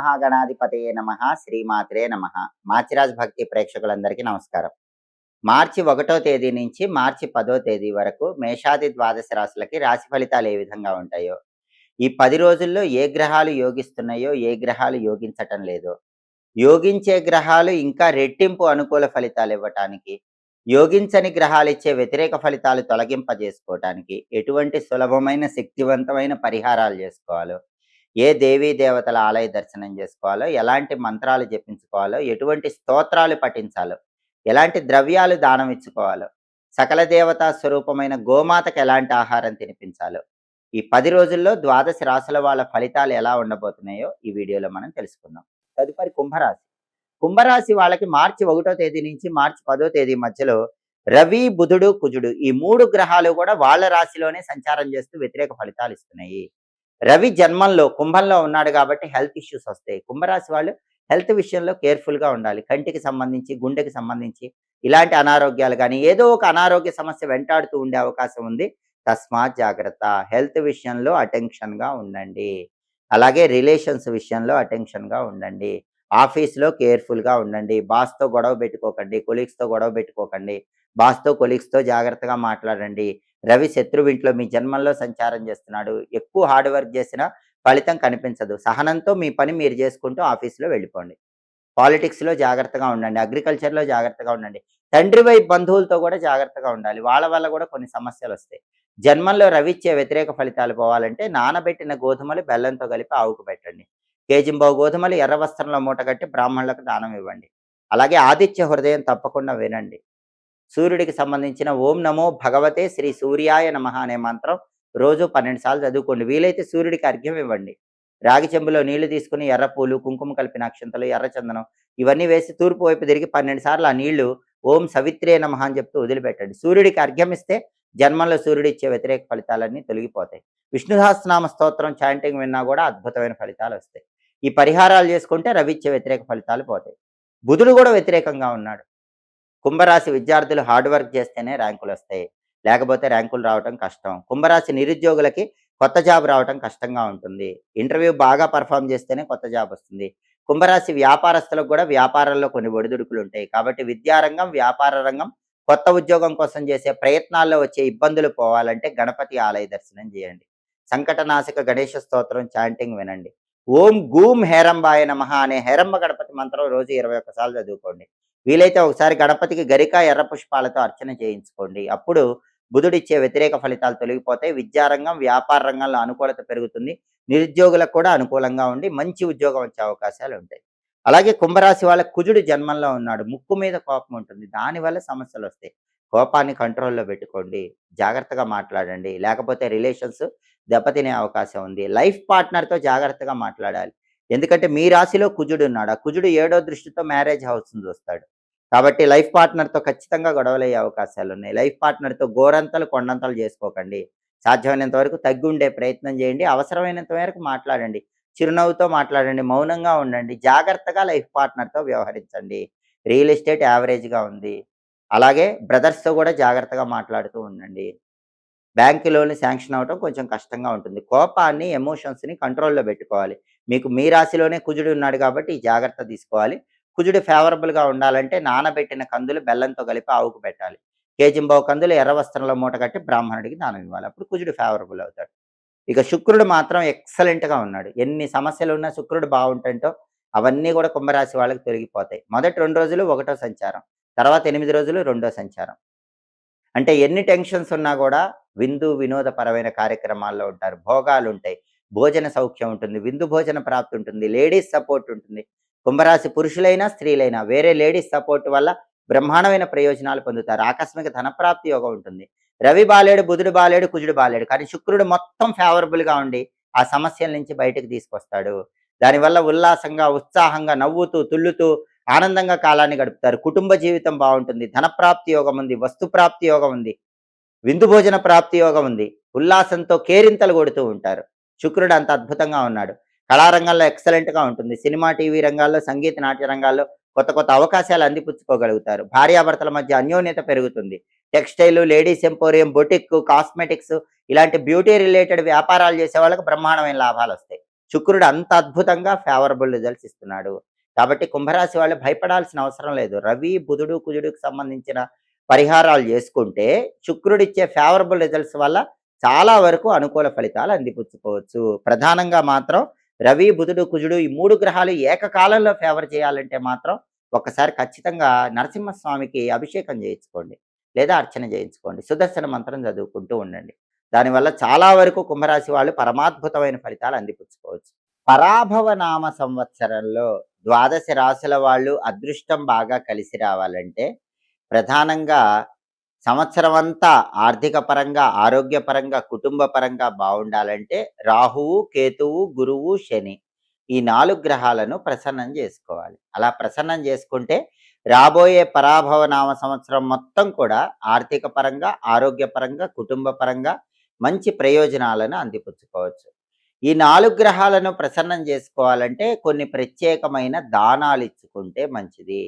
మహాగణాధిపతయే నమః. శ్రీమాత్రే నమః. మాచిరాజ్ భక్తి ప్రేక్షకులందరికీ నమస్కారం. మార్చి 1వ తేదీ నుంచి మార్చి 10వ తేదీ వరకు మేషాది ద్వాదశ రాశులకి రాశి ఫలితాలు ఏ విధంగా ఉంటాయో, ఈ 10 రోజుల్లో ఏ గ్రహాలు యోగిస్తున్నాయో, ఏ గ్రహాలు యోగించటం లేదో, యోగించే గ్రహాలు ఇంకా రెట్టింపు అనుకూల ఫలితాలు ఇవ్వటానికి, యోగించని గ్రహాలిచ్చే వ్యతిరేక ఫలితాలు తొలగింపజేసుకోవటానికి ఎటువంటి సులభమైన, శక్తివంతమైన పరిహారాలు చేసుకోవాలో, ఏ దేవీ దేవతల ఆలయ దర్శనం చేసుకోవాలో, ఎలాంటి మంత్రాలు జపించుకోవాలో, ఎటువంటి స్తోత్రాలు పఠించాలో, ఎలాంటి ద్రవ్యాలు దానం ఇచ్చుకోవాలో, సకల దేవతా స్వరూపమైన గోమాతకు ఎలాంటి ఆహారం తినిపించాలో, ఈ 10 రోజుల్లో ద్వాదశ రాశుల వాళ్ళ ఫలితాలు ఎలా ఉండబోతున్నాయో ఈ వీడియోలో మనం తెలుసుకుందాం. తదుపరి కుంభరాశి. కుంభరాశి వాళ్ళకి మార్చి 1వ తేదీ నుంచి మార్చి 10వ తేదీ మధ్యలో రవి, బుధుడు, కుజుడు ఈ 3 గ్రహాలు కూడా వాళ్ళ రాశిలోనే సంచారం చేస్తూ వ్యతిరేక ఫలితాలు ఇస్తున్నాయి. రవి జన్మంలో కుంభంలో ఉన్నాడు కాబట్టి హెల్త్ ఇష్యూస్ వస్తాయి. కుంభరాశి వాళ్ళు హెల్త్ విషయంలో కేర్ఫుల్గా ఉండాలి. కంటికి సంబంధించి, గుండెకి సంబంధించి ఇలాంటి అనారోగ్యాలు కానీ ఏదో ఒక అనారోగ్య సమస్య వెంటాడుతూ ఉండే అవకాశం ఉంది. తస్మాత్ జాగ్రత్త. హెల్త్ విషయంలో అటెన్షన్గా ఉండండి. అలాగే రిలేషన్స్ విషయంలో అటెన్షన్గా ఉండండి. ఆఫీస్లో కేర్ఫుల్గా ఉండండి. బాస్తో గొడవ పెట్టుకోకండి, కొలీగ్స్తో గొడవ పెట్టుకోకండి. బాస్తో కొలీగ్స్తో జాగ్రత్తగా మాట్లాడండి. రవి శత్రువింట్లో మీ జన్మంలో సంచారం చేస్తున్నాడు. ఎక్కువ హార్డ్ వర్క్ చేసినా ఫలితం కనిపించదు. సహనంతో మీ పని మీరు చేసుకుంటూ ఆఫీస్లో వెళ్ళిపోండి. పాలిటిక్స్లో జాగ్రత్తగా ఉండండి. అగ్రికల్చర్లో జాగ్రత్తగా ఉండండి. తండ్రి వైపు బంధువులతో కూడా జాగ్రత్తగా ఉండాలి. వాళ్ళ వల్ల కూడా కొన్ని సమస్యలు వస్తాయి. జన్మంలో రవి ఇచ్చే వ్యతిరేక ఫలితాలు పోవాలంటే నానబెట్టిన గోధుమలు బెల్లంతో కలిపి ఆవుకు పెట్టండి. కేజింబావు గోధుమలు ఎర్ర వస్త్రంలో మూటగట్టి బ్రాహ్మణులకు దానం ఇవ్వండి. అలాగే ఆదిత్య హృదయం తప్పకుండా వినండి. సూర్యుడికి సంబంధించిన ఓం నమో భగవతే శ్రీ సూర్యాయ నమః అనే మంత్రం రోజు 12 సార్లు చదువుకోండి. వీలైతే సూర్యుడికి అర్ఘ్యం ఇవ్వండి. రాగి చెంబులో నీళ్లు తీసుకుని ఎర్ర పూలు, కుంకుమ కలిపిన అక్షంతలు, ఎర్ర చందనం ఇవన్నీ వేసి తూర్పు వైపు తిరిగి 12 సార్లు ఆ నీళ్లు ఓం సవిత్రే నమః అని చెప్తూ వదిలిపెట్టండి. సూర్యుడికి అర్ఘ్యం ఇస్తే జన్మంలో సూర్యుడు ఇచ్చే వ్యతిరేక ఫలితాలన్నీ తొలగిపోతాయి. విష్ణు సహస్రనామ స్తోత్రం చాంటింగ్ విన్నా కూడా అద్భుతమైన ఫలితాలు వస్తాయి. ఈ పరిహారాలు చేసుకుంటే రవి ఇచ్చే వ్యతిరేక ఫలితాలు పోతాయి. బుధుడు కూడా వ్యతిరేకంగా ఉన్నాడు. కుంభరాశి విద్యార్థులు హార్డ్ వర్క్ చేస్తేనే ర్యాంకులు వస్తాయి, లేకపోతే ర్యాంకులు రావటం కష్టం. కుంభరాశి నిరుద్యోగులకి కొత్త జాబ్ రావటం కష్టంగా ఉంటుంది. ఇంటర్వ్యూ బాగా పర్ఫామ్ చేస్తేనే కొత్త జాబ్ వస్తుంది. కుంభరాశి వ్యాపారస్తులకు కూడా వ్యాపారంలో కొన్ని ఒడిదుడుకులు ఉంటాయి. కాబట్టి విద్యారంగం, వ్యాపార రంగం, కొత్త ఉద్యోగం కోసం చేసే ప్రయత్నాల్లో వచ్చే ఇబ్బందులు పోవాలంటే గణపతి ఆలయ దర్శనం చేయండి. సంకటనాశక గణేష స్తోత్రం చాంటింగ్ వినండి. ఓం గూం హేరంబాయ నమః అనే హేరంబ గణపతి మంత్రం రోజు 21 సార్లు చదువుకోండి. వీలైతే ఒకసారి గణపతికి గరిక, ఎర్ర పుష్పాలతో అర్చన చేయించుకోండి. అప్పుడు బుధుడిచ్చే వ్యతిరేక ఫలితాలు తొలగిపోతాయి. విద్యారంగం, వ్యాపార రంగంలో అనుకూలత పెరుగుతుంది. నిరుద్యోగులకు కూడా అనుకూలంగా ఉండి మంచి ఉద్యోగం వచ్చే అవకాశాలు ఉంటాయి. అలాగే కుంభరాశి వాళ్ళ కుజుడు జన్మంలో ఉన్నాడు. ముక్కు మీద కోపం ఉంటుంది. దానివల్ల సమస్యలు వస్తాయి. కోపాన్ని కంట్రోల్లో పెట్టుకోండి. జాగ్రత్తగా మాట్లాడండి. లేకపోతే రిలేషన్స్ దెబ్బతినే అవకాశం ఉంది. లైఫ్ పార్ట్నర్తో జాగ్రత్తగా మాట్లాడాలి. ఎందుకంటే మీ రాశిలో కుజుడు ఉన్నాడు. ఆ కుజుడు 7వ దృష్టితో మ్యారేజ్ హౌస్ని చూస్తాడు. కాబట్టి లైఫ్ పార్ట్నర్తో ఖచ్చితంగా గొడవలయ్యే అవకాశాలు ఉన్నాయి. లైఫ్ పార్ట్నర్తో గోరంతలు కొండంతలు చేసుకోకండి. సాధ్యమైనంత వరకు తగ్గి ఉండే ప్రయత్నం చేయండి. అవసరమైనంత మేరకు మాట్లాడండి. చిరునవ్వుతో మాట్లాడండి. మౌనంగా ఉండండి. జాగ్రత్తగా లైఫ్ పార్ట్నర్తో వ్యవహరించండి. రియల్ ఎస్టేట్ యావరేజ్గా ఉంది. అలాగే బ్రదర్స్తో కూడా జాగ్రత్తగా మాట్లాడుతూ ఉండండి. బ్యాంకు లోన్ శాంక్షన్ అవ్వటం కొంచెం కష్టంగా ఉంటుంది. కోపాన్ని, ఎమోషన్స్‌ని కంట్రోల్‌లో పెట్టుకోవాలి. మీకు మీ రాశిలోనే కుజుడు ఉన్నాడు కాబట్టి ఈ జాగ్రత్త తీసుకోవాలి. కుజుడు ఫేవరబుల్‌గా ఉండాలంటే నానబెట్టిన కందులు బెల్లంతో కలిపి ఆవుకు పెట్టాలి. కేజింబావు కందులు ఎర్ర వస్త్రంలో మూట కట్టి బ్రాహ్మణుడికి దానం ఇవ్వాలి. అప్పుడు కుజుడు ఫేవరబుల్ అవుతాడు. ఇక శుక్రుడు మాత్రం ఎక్సలెంట్‌గా ఉన్నాడు. ఎన్ని సమస్యలు ఉన్నా శుక్రుడు బాగుంటంటో అవన్నీ కూడా కుంభరాశి వాళ్ళకి తొలగిపోతాయి. మొదటి 2 రోజులు ఒకటో సంచారం, తర్వాత 8 రోజులు రెండో సంచారం. అంటే ఎన్ని టెన్షన్స్ ఉన్నా కూడా విందు వినోదపరమైన కార్యక్రమాల్లో ఉంటారు. భోగాలుంటాయి. భోజన సౌఖ్యం ఉంటుంది. విందు భోజన ప్రాప్తి ఉంటుంది. లేడీస్ సపోర్ట్ ఉంటుంది. కుంభరాశి పురుషులైనా, స్త్రీలైనా వేరే లేడీస్ సపోర్ట్ వల్ల బ్రహ్మాండమైన ప్రయోజనాలు పొందుతారు. ఆకస్మిక ధనప్రాప్తి యోగం ఉంటుంది. రవి బాలేడు, బుధుడు బాలేడు, కుజుడు బాలేడు. కానీ శుక్రుడు మొత్తం ఫేవరబుల్‌గా ఉండి ఆ సమస్యల నుంచి బయటకు తీసుకొస్తాడు. దానివల్ల ఉల్లాసంగా, ఉత్సాహంగా, నవ్వుతూ, తుళ్ళుతూ ఆనందంగా కాలాన్ని గడుపుతారు. కుటుంబ జీవితం బాగుంటుంది. ధనప్రాప్తి యోగం ఉంది. వస్తుప్రాప్తి యోగం ఉంది. విందు భోజన ప్రాప్తి యోగం ఉంది. ఉల్లాసంతో కేరింతలు కొడుతూ ఉంటారు. శుక్రుడు అంత అద్భుతంగా ఉన్నాడు. కళారంగంలో ఎక్సలెంట్‌గా ఉంటుంది. సినిమా, టీవీ రంగాల్లో, సంగీత, నాట్య రంగాల్లో కొత్త కొత్త అవకాశాలు అందిపుచ్చుకోగలుగుతారు. భార్యాభర్తల మధ్య అన్యోన్యత పెరుగుతుంది. Textile, ladies emporium, boutique, cosmetics ఇలాంటి బ్యూటీ రిలేటెడ్ వ్యాపారాలు చేసే వాళ్ళకి బ్రహ్మాండమైన లాభాలు వస్తాయి. శుక్రుడు అంత అద్భుతంగా ఫేవరబుల్ రిజల్ట్స్ ఇస్తున్నాడు. కాబట్టి కుంభరాశి వాళ్ళు భయపడాల్సిన అవసరం లేదు. రవి, బుధుడు, కుజుడికి సంబంధించిన పరిహారాలు చేసుకుంటే శుక్రుడిచ్చే ఫేవరబుల్ రిజల్ట్స్ వల్ల చాలా వరకు అనుకూల ఫలితాలు అందిపుచ్చుకోవచ్చు. ప్రధానంగా మాత్రం రవి, బుధుడు, కుజుడు ఈ 3 గ్రహాలు ఏకకాలంలో ఫేవర్ చేయాలంటే మాత్రం ఒక్కసారి ఖచ్చితంగా నరసింహస్వామికి అభిషేకం చేయించుకోండి. లేదా అర్చన చేయించుకోండి. సుదర్శన మంత్రం చదువుకుంటూ ఉండండి. దానివల్ల చాలా వరకు కుంభరాశి వాళ్ళు పరమాద్భుతమైన ఫలితాలు అందిపుచ్చుకోవచ్చు. పరాభవ నామ సంవత్సరంలో ద్వాదశ రాశుల వాళ్ళు అదృష్టం బాగా కలిసి రావాలంటే ప్రధానంగా సంవత్సరం అంతా ఆర్థిక పరంగా, ఆరోగ్యపరంగా, కుటుంబ పరంగా బాగుండాలంటే రాహువు, కేతువు, గురువు, శని ఈ 4 గ్రహాలను ప్రసన్నం చేసుకోవాలి. అలా ప్రసన్నం చేసుకుంటే రాబోయే పరాభవ నామ సంవత్సరం మొత్తం కూడా ఆర్థిక పరంగా, ఆరోగ్యపరంగా, కుటుంబ పరంగా మంచి ప్రయోజనాలను అందిపుచ్చుకోవచ్చు. ఈ 4 గ్రహాలను ప్రసన్నం చేసుకోవాలంటే కొన్ని ప్రత్యేకమైన దానాలు ఇచ్చుకుంటే మంచిది.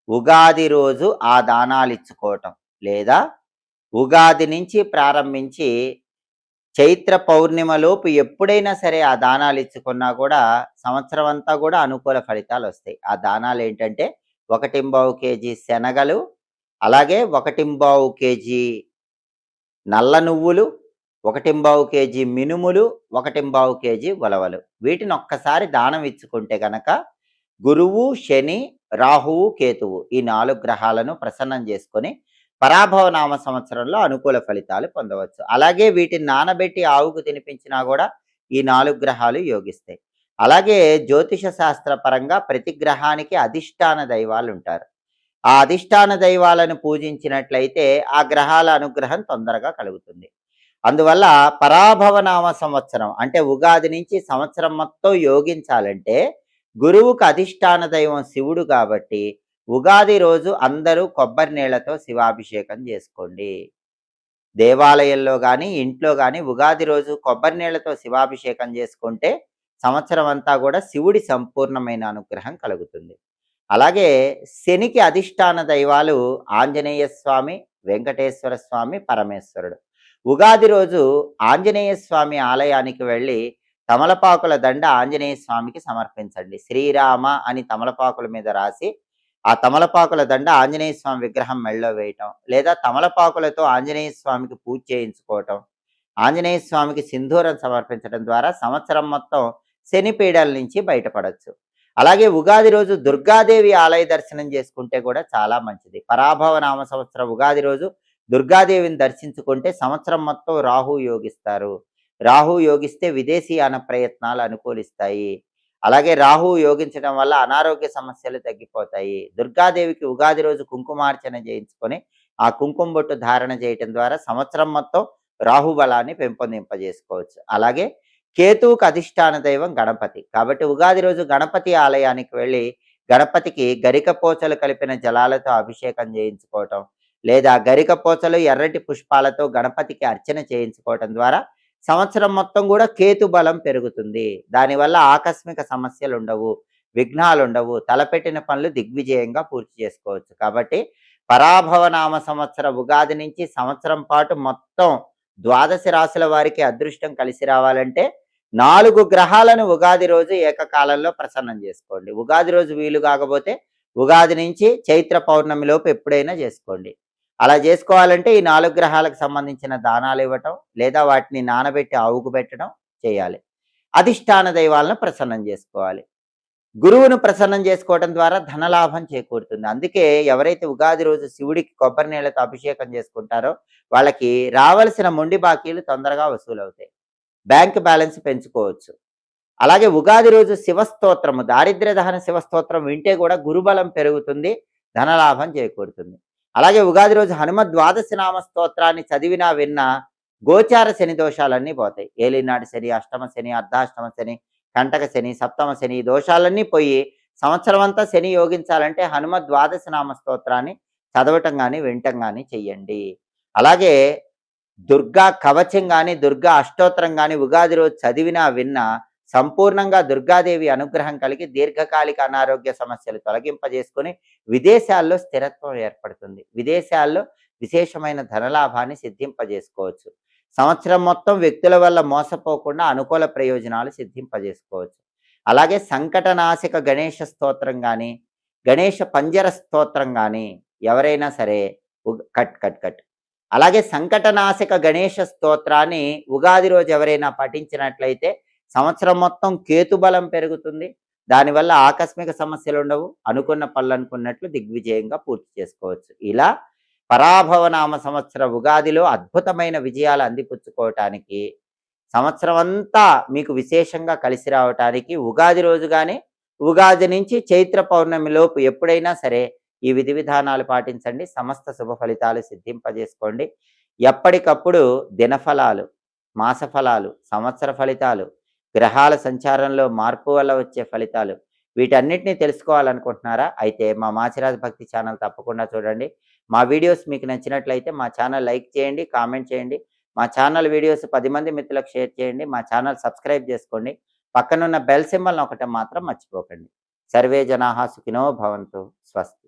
ఉగాది రోజు ఆ దానాలు ఇచ్చుకోవటం, లేదా ఉగాది నుంచి ప్రారంభించి చైత్ర పౌర్ణిమలోపు ఎప్పుడైనా సరే ఆ దానాలు ఇచ్చుకున్నా కూడా సంవత్సరం అంతా కూడా అనుకూల ఫలితాలు వస్తాయి. ఆ దానాలు ఏంటంటే 1.25 కేజీ శనగలు, అలాగే 1.25 కేజీ నల్ల నువ్వులు, 1.25 కేజీ మినుములు, 1.25 కేజీ ఉలవలు. వీటిని ఒక్కసారి దానం ఇచ్చుకుంటే గనక గురువు, శని, రాహువు, కేతువు ఈ 4 గ్రహాలను ప్రసన్నం చేసుకొని పరాభవ నామ సంవత్సరంలో అనుకూల ఫలితాలు పొందవచ్చు. అలాగే వీటిని నానబెట్టి ఆవుకు తినిపించినా కూడా ఈ 4 గ్రహాలు యోగిస్తాయి. అలాగే జ్యోతిష శాస్త్ర పరంగా ప్రతి గ్రహానికి అధిష్టాన దైవాలు ఉంటారు. ఆ అధిష్టాన దైవాలను పూజించినట్లయితే ఆ గ్రహాల అనుగ్రహం తొందరగా కలుగుతుంది. అందువల్ల పరాభవ నామ సంవత్సరం అంటే ఉగాది నుంచి సంవత్సరం మొత్తం యోగించాలంటే గురువుకు అధిష్టాన దైవం శివుడు కాబట్టి ఉగాది రోజు అందరూ కొబ్బరి నీళ్లతో శివాభిషేకం చేసుకోండి. దేవాలయంలో కానీ ఇంట్లో కానీ ఉగాది రోజు కొబ్బరి నీళ్లతో శివాభిషేకం చేసుకుంటే సంవత్సరం అంతా కూడా శివుడి సంపూర్ణమైన అనుగ్రహం కలుగుతుంది. అలాగే శనికి అధిష్టాన దైవాలు ఆంజనేయ స్వామి, వెంకటేశ్వర స్వామి, పరమేశ్వరుడు. ఉగాది రోజు ఆంజనేయ స్వామి ఆలయానికి వెళ్ళి తమలపాకుల దండ ఆంజనేయ స్వామికి సమర్పించండి. శ్రీరామ అని తమలపాకుల మీద రాసి ఆ తమలపాకుల దండ ఆంజనేయ స్వామి విగ్రహం మెళ్ళలో వేయటం, లేదా తమలపాకులతో ఆంజనేయ స్వామికి పూజ చేయించుకోవటం, ఆంజనేయ స్వామికి సింధూరం సమర్పించడం ద్వారా సంవత్సరం మొత్తం శని పీడల నుంచి బయటపడవచ్చు. అలాగే ఉగాది రోజు దుర్గాదేవి ఆలయ దర్శనం చేసుకుంటే కూడా చాలా మంచిది. పరాభవ నామ సంవత్సరం ఉగాది రోజు దుర్గాదేవిని దర్శించుకుంటే సంవత్సరం మొత్తం రాహు యోగిస్తారు. రాహు యోగిస్తే విదేశీయాన ప్రయత్నాలు అనుకూలిస్తాయి. అలాగే రాహు యోగించడం వల్ల అనారోగ్య సమస్యలు తగ్గిపోతాయి. దుర్గాదేవికి ఉగాది రోజు కుంకుమార్చన చేయించుకొని ఆ కుంకుమ బొట్టు ధారణ చేయటం ద్వారా సంవత్సరం మొత్తం రాహు బలాన్ని పెంపొందింపజేసుకోవచ్చు. అలాగే కేతువుకు అధిష్టాన దైవం గణపతి కాబట్టి ఉగాది రోజు గణపతి ఆలయానికి వెళ్ళి గణపతికి గరికపోచలు కలిపిన జలాలతో అభిషేకం చేయించుకోవటం, లేదా గరికపోచలు ఎర్రటి పుష్పాలతో గణపతికి అర్చన చేయించుకోవటం ద్వారా సంవత్సరం మొత్తం కూడా కేతు బలం పెరుగుతుంది. దానివల్ల ఆకస్మిక సమస్యలు ఉండవు, విఘ్నాలు ఉండవు, తలపెట్టిన పనులు దిగ్విజయంగా పూర్తి చేసుకోవచ్చు. కాబట్టి పరాభవ నామ సంవత్సర ఉగాది నుంచి సంవత్సరం పాటు మొత్తం ద్వాదశ రాశుల వారికి అదృష్టం కలిసి రావాలంటే 4 గ్రహాలను ఉగాది రోజు ఏకకాలంలో ప్రసన్నం చేసుకోండి. ఉగాది రోజు వీలు కాకపోతే ఉగాది నుంచి చైత్ర పౌర్ణమి లోపు ఎప్పుడైనా చేసుకోండి. అలా చేసుకోవాలంటే ఈ 4 గ్రహాలకు సంబంధించిన దానాలు ఇవ్వటం, లేదా వాటిని నానబెట్టి ఆవుకు పెట్టడం చేయాలి. అధిష్టాన దైవాలను ప్రసన్నం చేసుకోవాలి. గురువును ప్రసన్నం చేసుకోవడం ద్వారా ధనలాభం చేకూరుతుంది. అందుకే ఎవరైతే ఉగాది రోజు శివుడికి కొబ్బరి నీళ్లతో అభిషేకం చేసుకుంటారో వాళ్ళకి రావాల్సిన మొండి బాకీలు తొందరగా వసూలవుతాయి. బ్యాంక్ బ్యాలెన్స్ పెంచుకోవచ్చు. అలాగే ఉగాది రోజు శివస్తోత్రము, దారిద్ర్య దహన శివస్తోత్రం వింటే కూడా గురుబలం పెరుగుతుంది, ధనలాభం చేకూరుతుంది. అలాగే ఉగాది రోజు హనుమ ద్వాదశ నామ స్తోత్రాన్ని చదివినా విన్నా గోచార శని దోషాలన్నీ పోతాయి. ఏలినాటి శని, అష్టమ శని, అర్ధాష్టమ శని, కంటక శని, సప్తమ శని దోషాలన్నీ పోయి సంవత్సరం అంతా శని యోగించాలంటే హనుమ ద్వాదశ నామ స్తోత్రాన్ని చదవటం కానీ వినటం కానీ చెయ్యండి. అలాగే దుర్గా కవచం కానీ దుర్గా అష్టోత్తరం కానీ ఉగాది రోజు చదివినా విన్నా సంపూర్ణంగా దుర్గాదేవి అనుగ్రహం కలిగి దీర్ఘకాలిక అనారోగ్య సమస్యలు తొలగింపజేసుకొని విదేశాల్లో స్థిరత్వం ఏర్పడుతుంది. విదేశాల్లో విశేషమైన ధనలాభాన్ని సిద్ధింపజేసుకోవచ్చు. సంవత్సరం మొత్తం వ్యక్తుల వల్ల మోసపోకుండా అనుకూల ప్రయోజనాలు సిద్ధింపజేసుకోవచ్చు. అలాగే సంకటనాశక గణేష స్తోత్రం గాని, గణేష పంజర స్తోత్రం గాని ఎవరైనా సరే కట్ కట్ కట్. అలాగే సంకటనాశక గణేష స్తోత్రాన్ని ఉగాది రోజు ఎవరైనా పఠించినట్లయితే సంవత్సరం మొత్తం కేతుబలం పెరుగుతుంది. దానివల్ల ఆకస్మిక సమస్యలు ఉండవు. అనుకున్న పనులు అనుకున్నట్లు దిగ్విజయంగా పూర్తి చేసుకోవచ్చు. ఇలా పరాభవనామ సంవత్సర ఉగాదిలో అద్భుతమైన విజయాలు అందిపుచ్చుకోవటానికి, సంవత్సరం అంతా మీకు విశేషంగా కలిసి రావటానికి ఉగాది రోజు గాని, ఉగాది నుంచి చైత్ర పౌర్ణమి లోపు ఎప్పుడైనా సరే ఈ విధి విధానాలు పాటించండి. సమస్త శుభ ఫలితాలు సిద్ధింపజేసుకోండి. ఎప్పటికప్పుడు దినఫలాలు, మాస ఫలాలు, సంవత్సర ఫలితాలు, గ్రహాల సంచారంలో మార్పు వల్ల వచ్చే ఫలితాలు వీటన్నిటిని తెలుసుకోవాలనుకుంటున్నారా? అయితే మా మాచిరాజు భక్తి ఛానల్ తప్పకుండా చూడండి. మా వీడియోస్ మీకు నచ్చినట్లయితే మా ఛానల్ లైక్ చేయండి, కామెంట్ చేయండి. మా ఛానల్ వీడియోస్ 10 మంది మిత్రులకు షేర్ చేయండి. మా ఛానల్ సబ్స్క్రైబ్ చేసుకోండి. పక్కనున్న బెల్ సింబల్ నొక్కటం మాత్రం మర్చిపోకండి. సర్వే జనాః సుఖినో భవంతు. స్వస్తి.